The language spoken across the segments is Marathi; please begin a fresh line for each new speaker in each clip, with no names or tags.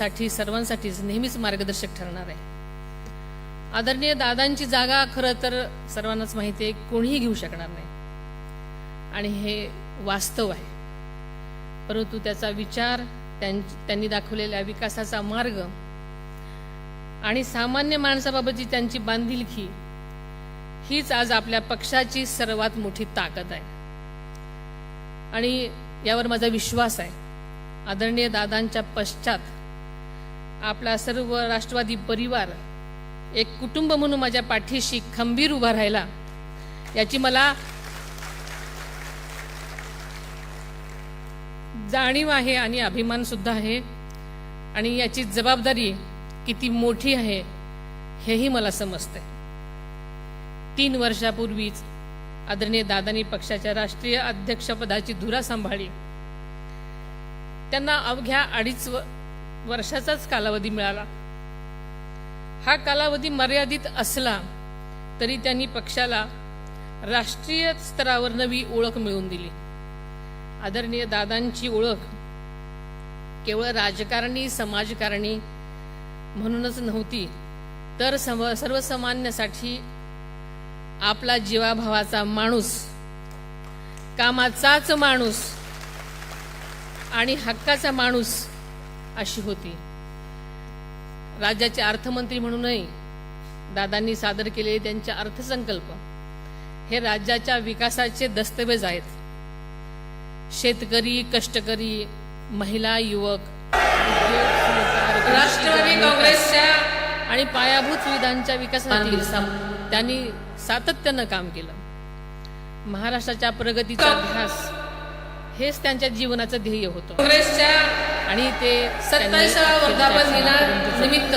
साठी सर्वांसाठीच नेहमीच मार्गदर्शक ठरणार आहे। आदरणीय दादांची जागा खरं तर सर्वांनाच माहिती आहे, कोणीही घेऊ शकणार नाही आणि हे वास्तव आहे। परंतु त्याचा विचार, त्यांनी दाखवलेला विकासाचा मार्ग आणि सामान्य माणसाबाबतची त्यांची बांधिलकी हीच आज आपल्या पक्षाची सर्वात मोठी ताकद आहे आणि यावर माझा विश्वास आहे। आदरणीय दादांच्या पश्चात आपला सर्व राष्ट्रवादी परिवार एक कुटुंब म्हणून माझ्या पाठीशी खंबीर उभा राहिला याची मला जाणीव आहे आणि अभिमान सुद्धा आहे आणि याची जबाबदारी किती मोठी आहे हेही मला समजते। 3 वर्षापूर्वीच आदरणीय दादांनी पक्षाच्या राष्ट्रीय अध्यक्षपदाची धुरा सांभाळली। त्यांना अवघ्या 2.5 वर्षाचाच कालावधी मिळाला। हा कालावधी मर्यादित असला तरी त्यांनी पक्षाला राष्ट्रीय स्तरावर नवी ओळख मिळवून दिली। आदरणीय दादांची ओळख केवळ राजकारणी समाजकारणी म्हणूनच नव्हती, तर सर्वसामान्यासाठी आपला जीवाभावाचा माणूस, कामाचाच माणूस आणि हक्काचा माणूस अशी होती। राज्याचे अर्थमंत्री म्हणूनही दादांनी सादर केलेले त्यांचे अर्थसंकल्प हे राज्याच्या विकासाचे दस्तऐवज आहेत। शेतकरी, कष्टकरी, महिला, युवक, राष्ट्रवादी काँग्रेसच्या आणि पायाभूत सुविधांच्या विकासासाठी त्यांनी सातत्यानं काम केलं। महाराष्ट्राच्या प्रगतीचा ध्यास हेच त्यांच्या जीवनाचं ध्येय होतं। काँग्रेसच्या आणि ते 27व्या वर्धापन दिनानिमित्त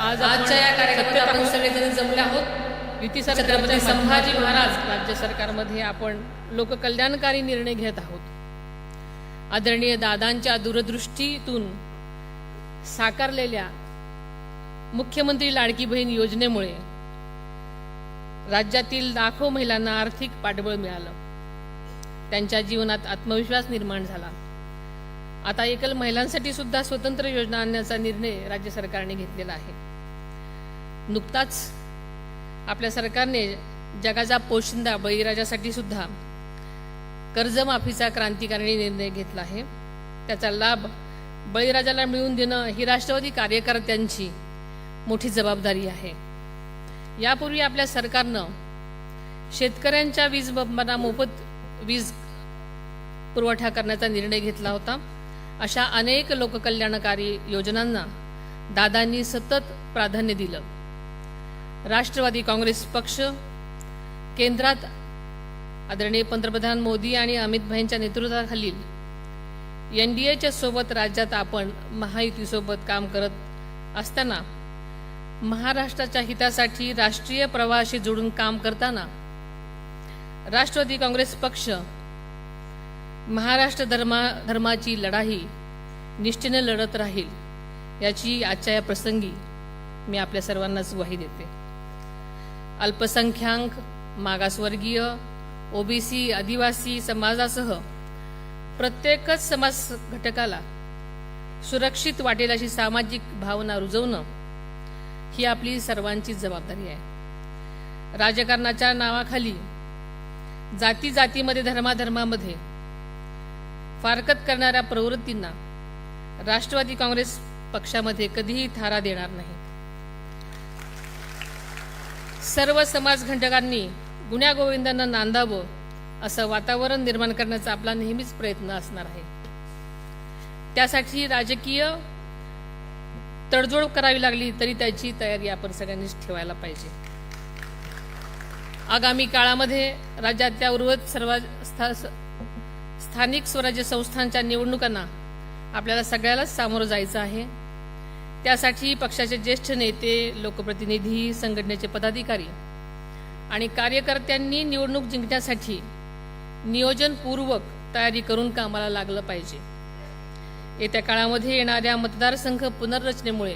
आज आजच्या या कार्यक्रमात आपण सगळेजण जमले आहोत। युती सरकारमध्ये संभाजी महाराज राज्य सरकारमध्ये आपण लोककल्याणकारी निर्णय घेत आहोत। आदरणीय दादांच्या दूरदृष्टीतून साकारलेल्या मुख्यमंत्री लाडकी बहीण योजनेमुळे राज्यातील लाखो महिलांना आर्थिक पाठबळ मिळालं, त्यांच्या जीवनात आत्मविश्वास निर्माण झाला। आता एकल महिलांसाठी सुद्धा स्वतंत्र योजना आणण्याचा निर्णय राज्य सरकारने घेतलेला आहे। नुकताच आपल्या सरकारने जगाचा पोशिंदा बळीराजासाठी सुद्धा कर्जमाफीचा क्रांतिकारी निर्णय घेतला आहे। त्याचा लाभ बळीराजाला मिळवून देणं ही राष्ट्रवादी कार्यकर्त्यांची मोठी जबाबदारी आहे। यापूर्वी आपल्या सरकारनं शेतकऱ्यांच्या वीज बंबांना मोफत वीज पुरवठा करण्याचा निर्णय घेतला होता। अशा अनेक लोककल्याणकारी योजनांना दादांनी सतत प्राधान्य दिलं। राष्ट्रवादी काँग्रेस पक्ष केंद्रात आदरणीय पंतप्रधान मोदी आणि अमित भाईंच्या नेतृत्वाखालील NDAच्या सोबत राज्यात आपण महायुतीसोबत काम करत असताना महाराष्ट्राच्या हितासाठी राष्ट्रीय प्रवाहाशी जोडून काम करताना राष्ट्रवादी काँग्रेस पक्ष महाराष्ट्र धर्माची लढाई निष्ठेने लढत राहील याची आजच्या या प्रसंगी मी आपल्या सर्वांनाच ग्वाही देते। अल्पसंख्याक, मागासवर्गीय, OBC, आदिवासी समाजासह प्रत्येकच समाज घटकाला सुरक्षित वाटेल अशी सामाजिक भावना रुजवणं ही आपली सर्वांची जबाबदारी आहे। राजकारणाच्या नावाखाली जाती जातीमध्ये, धर्माधर्मामध्ये फारकत करणाऱ्या प्रवृत्तींना राष्ट्रवादी काँग्रेस पक्षामध्ये कधीही थारा देणार नाही। सर्व समाज घटकांनी गुण्यागोविंदांना नांदावं असं वातावरण निर्माण करण्याचा आपला नेहमीच प्रयत्न असणार आहे। त्यासाठी राजकीय तडजोड करावी लागली तरी त्याची तयारी आपण सगळ्यांनीच ठेवायला पाहिजे। आगामी काळामध्ये राज्यातल्या उर्वरित सर्व स्थानिक स्वराज्य संस्थांच्या निवडणुकांना आपल्याला सगळ्यालाच सामोरं जायचं आहे। त्यासाठी पक्षाचे ज्येष्ठ नेते, लोकप्रतिनिधी, संघटनेचे पदाधिकारी आणि कार्यकर्त्यांनी निवडणूक जिंकण्यासाठी नियोजनपूर्वक तयारी करून कामाला लागलं पाहिजे। येत्या काळामध्ये येणाऱ्या मतदारसंघ पुनर्रचनेमुळे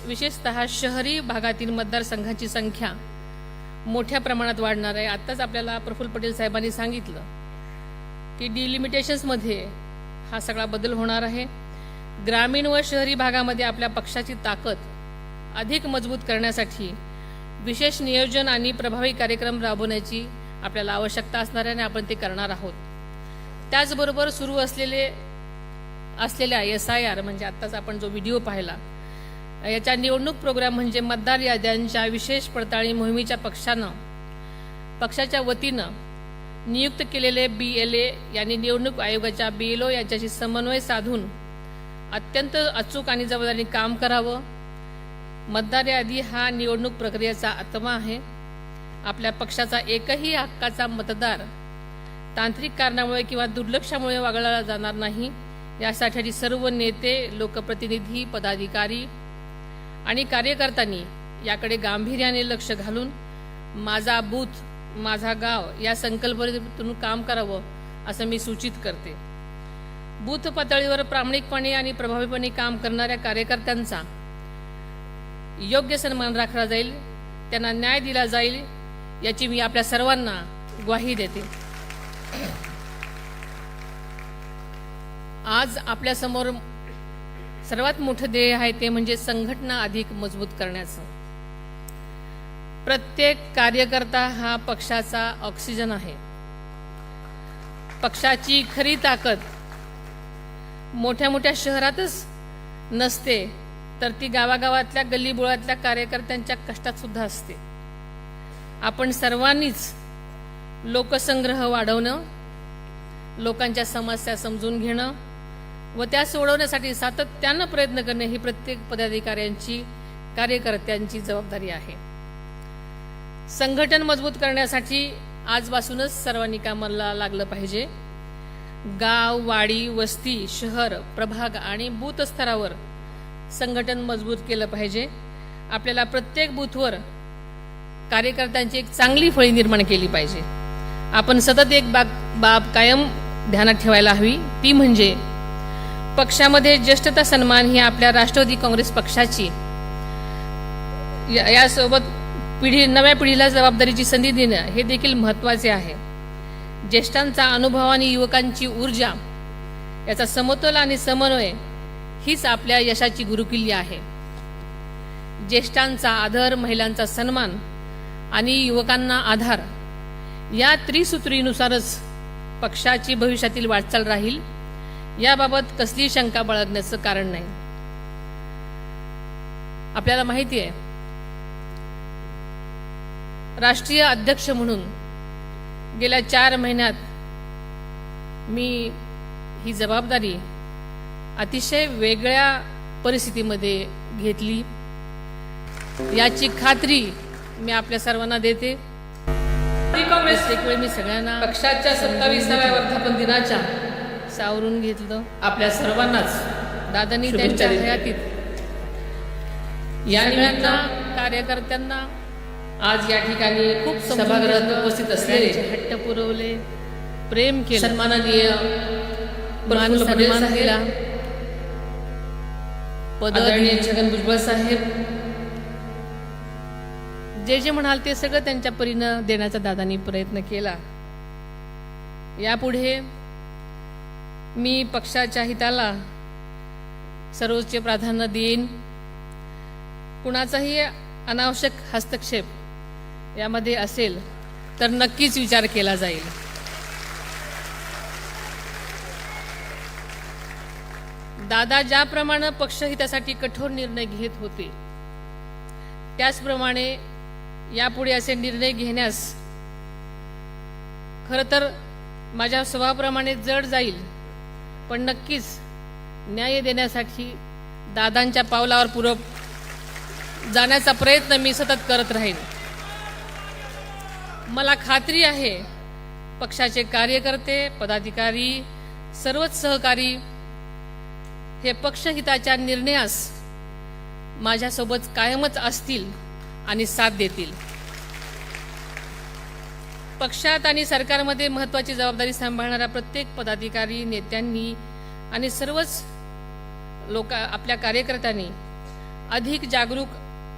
विशेषतः शहरी भागातील मतदारसंघाची संख्या मोठ्या प्रमाणात वाढणार आहे। आत्ताच आपल्याला प्रफुल्ल पटेल साहेबांनी सांगितलं की डिलिमिटेशन्समध्ये हा सगळा बदल होणार आहे। ग्रामीण व शहरी भागामध्ये आपल्या पक्षाची ताकद अधिक मजबूत करण्यासाठी विशेष नियोजन आणि प्रभावी कार्यक्रम राबवण्याची आपल्याला आवश्यकता असणार आहे आणि आपण ते करणार आहोत। त्याचबरोबर सुरू असलेल्या SIR म्हणजे आत्ताच आपण जो व्हिडिओ पाहिला याच्या निवडणूक प्रोग्राम म्हणजे मतदार याद्यांच्या विशेष पडताळणी मोहिमेच्या पक्षाच्या वतीनं नियुक्त केलेले BLA यांनी निवडणूक आयोगाच्या BLO यांच्याशी समन्वय साधून अत्यंत अचूक आणि जबाबदारीने काम करावं। मतदार यादी हा निवडणूक प्रक्रियेचा आत्मा आहे। आपल्या पक्षाचा एकही हक्काचा मतदार तांत्रिक कारणामुळे किंवा दुर्लक्षामुळे वगळला जाणार नाही। यासाठी सर्व नेते, लोकप्रतिनिधी, पदाधिकारी आणि कार्यकर्त्यांनी याकडे गांभीर्याने लक्ष घालून माझा बूथ माझा गाव या संकल्पनेतून काम करावं असं मी सूचित करते। बूथ पातळीवर प्रामाणिकपणे आणि प्रभावीपणे काम करणाऱ्या कार्यकर्त्यांचा योग्य सन्मान राखला जाईल, त्यांना न्याय दिला जाईल याची मी आपल्या सर्वांना ग्वाही देते। आज आपल्या समोर सर्वात मोठं ध्येय आहे ते म्हणजे संघटना अधिक मजबूत करण्याचं। प्रत्येक कार्यकर्ता हा पक्षाचा ऑक्सिजन आहे। पक्षाची खरी ताकद मोठ्या मोठ्या शहरातच नसते, तर ती गावागावातल्या गल्लीबोळातल्या कार्यकर्त्यांच्या कष्टात सुद्धा असते। आपण सर्वांनीच लोकसंग्रह वाढवणं, लोकांच्या समस्या समजून घेणं व त्या सोडवण्यासाठी सातत्यानं प्रयत्न करणे ही प्रत्येक पदाधिकाऱ्यांची, कार्यकर्त्यांची जबाबदारी आहे। संघटन मजबूत करण्यासाठी आजपासूनच सर्वांनी कामाला लागलं पाहिजे। गाव, वाडी, वस्ती, शहर, प्रभाग आणि बूथ स्तरावर संघटन मजबूत केलं पाहिजे। आपल्याला प्रत्येक बूथवर कार्यकर्त्यांची एक चांगली फळी निर्माण केली पाहिजे। आपण सतत एक बाब कायम ध्यानात ठेवायला हवी, ती म्हणजे पक्षामध्ये ज्येष्ठता सन्मान ही आपल्या राष्ट्रवादी काँग्रेस पक्षाची यासोबत नव्या पिढीला जबाबदारीची संधी देणं हे देखील महत्त्वाचे आहे। ज्येष्ठांचा अनुभव आणि युवकांची ऊर्जा याचा समतोल आणि समन्वय हीच आपल्या यशाची गुरुकिल्ली आहे। ज्येष्ठांचा आदर, महिलांचा सन्मान आणि युवकांना आधार या त्रिसूत्रीनुसारच पक्षाची भविष्यातील वाटचाल राहील, याबाबत कसली शंका बाळगण्याचं कारण नाही। आपल्याला माहिती आहे, राष्ट्रीय अध्यक्ष म्हणून गेल्या 4 महिन्यात मी ही जबाबदारी अतिशय वेगळ्या परिस्थितीमध्ये घेतली, याची खात्री मी आपल्या सर्वांना देते। काँग्रेस एक वेळ मी सगळ्यांना पक्षाच्या 27व्या वर्धापन दिनाच्या सावरून घेतलं। आपल्या सर्वांनाच दादांनी त्यांच्या हयातीत या निमित्तानं कार्यकर्त्यांना आज या ठिकाणी खूप सभागृहात उपस्थित असलेले हट्ट पुरवले, प्रेम केलं, सन्माननीय सन्मान दिला। आदरणीय छगन भुजबळ साहेब जे म्हणाल ते सगळं त्यांच्या परीनं देण्याचा दादांनी प्रयत्न केला। यापुढे मी पक्षाच्या हिताला सर्वोच्च प्राधान्य देईन। कुणाचाही अनावश्यक हस्तक्षेप यामध्ये असेल तर नक्कीच विचार केला जाईल। दादा ज्याप्रमाणे पक्षहितासाठी कठोर निर्णय घेत होते, त्याचप्रमाणे यापुढे असे निर्णय घेण्यास खरं तर माझ्या स्वभावाप्रमाणे जड जाईल, पण नक्कीच न्याय देण्यासाठी दादांच्या पावलावर पुढे जाण्याचा प्रयत्न मी सतत करत राहीन। मला खात्री आहे पक्षाचे कार्यकर्ते, पदाधिकारी, सर्वच सहकारी हे पक्षहिताच्या निर्णयास माझ्यासोबत कायमच असतील आणि साथ देतील। पक्षात आणि सरकारमध्ये महत्त्वाची जबाबदारी सांभाळणाऱ्या प्रत्येक पदाधिकारी, नेत्यांनी आणि सर्वच आपल्या कार्यकर्त्यांनी अधिक जागरूक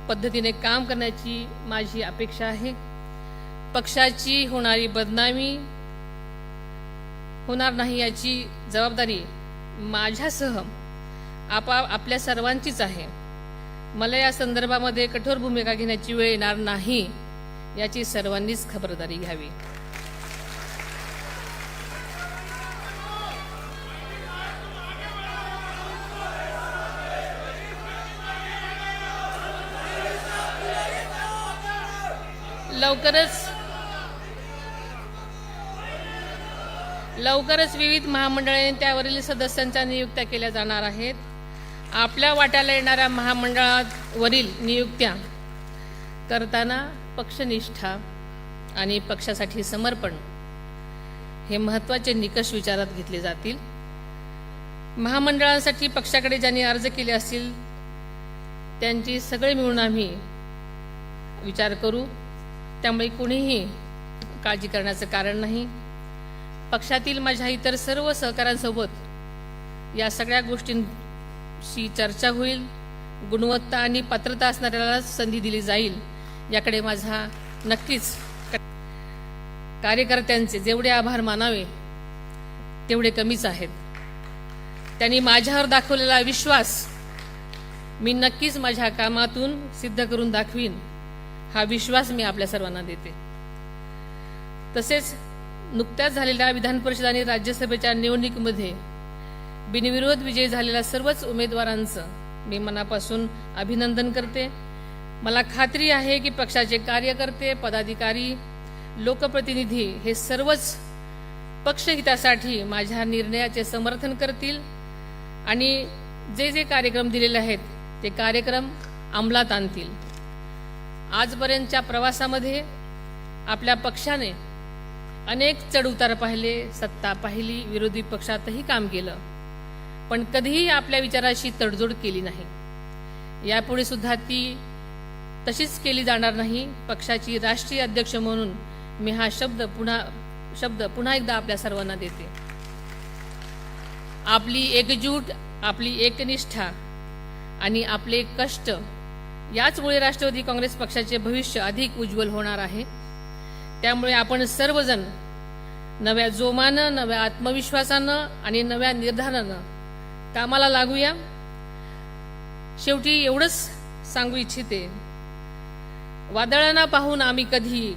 पद्धतीने काम करण्याची माझी अपेक्षा आहे। पक्षाची होणारी बदनामी होणार नाही याची जबाबदारी माझ्यासह आपल्या सर्वांचीच आहे. मला या संदर्भामध्ये कठोर भूमिका घेण्याची वेळ येणार नाही याची सर्वांनीच खबरदारी घ्यावी. लवकरच विविध महामंडळे त्यावरील सदस्यांच्या नियुक्त्या केल्या जाणार आहेत. आपल्या वाट्याला येणाऱ्या महामंडळावरील नियुक्त्या करताना पक्षनिष्ठा आणि पक्षासाठी समर्पण हे महत्त्वाचे निकष विचारात घेतले जातील. महामंडळासाठी पक्षाकडे ज्यांनी अर्ज केले असतील त्यांची सगळे मिळून आम्ही विचार करू. त्यामुळे कोणीही काळजी करण्याचं कारण नाही. पक्षातील माझ्या इतर सर्व सहकाऱ्यांसोबत या सगळ्या गोष्टींची चर्चा होईल. गुणवत्ता आणि पात्रता असणाऱ्याला संधी दिली जाईल याकडे माझा नक्कीच. कार्यकर्त्यांचे जेवढे आभार मानावे तेवढे कमीच आहेत. त्यांनी माझ्यावर दाखवलेला विश्वास मी नक्कीच माझ्या कामातून सिद्ध करून दाखवीन हा विश्वास मी आपल्या सर्वांना देते. तसेच नुकत्याच झालेल्या विधान परिषद आणि राज्यसभेच्या निवडणुकीमध्ये बिनविरोध विजयी झालेल्या सर्वच उमेदवारांचं मी मनापासून अभिनंदन करते. मला खात्री आहे की पक्षाचे कार्यकर्ते, पदाधिकारी, लोकप्रतिनिधी हे सर्वच पक्षहितासाठी माझ्या निर्णयाचे समर्थन करतील आणि जे जे कार्यक्रम दिलेले आहेत ते कार्यक्रम अंमलात आणतील. आजपर्यंतच्या प्रवासामध्ये आपल्या पक्षाने अनेक चढउतार पाहिले, सत्ता पाहिली, विरोधी पक्षातही काम केलं, पण कधीही आपल्या विचाराशी तडजोड केली नाही. यापुढे सुद्धा ती तशीच केली जाणार नाही. पक्षाची राष्ट्रीय अध्यक्ष म्हणून मी हा शब्द पुन्हा एकदा आपल्या सर्वांना देते. आपली एकजूट, आपली एकनिष्ठा आणि आपले कष्ट याचमुळे राष्ट्रवादी काँग्रेस पक्षाचे भविष्य अधिक उज्ज्वल होणार आहे. त्यामुळे आपण सर्वजण नव्या जोमानं, नव्या आत्मविश्वासानं आणि नव्या निर्धारानं कामाला लागूया. शेवटी एवढंच सांगू इच्छिते, वादळांना पाहून आम्ही कधी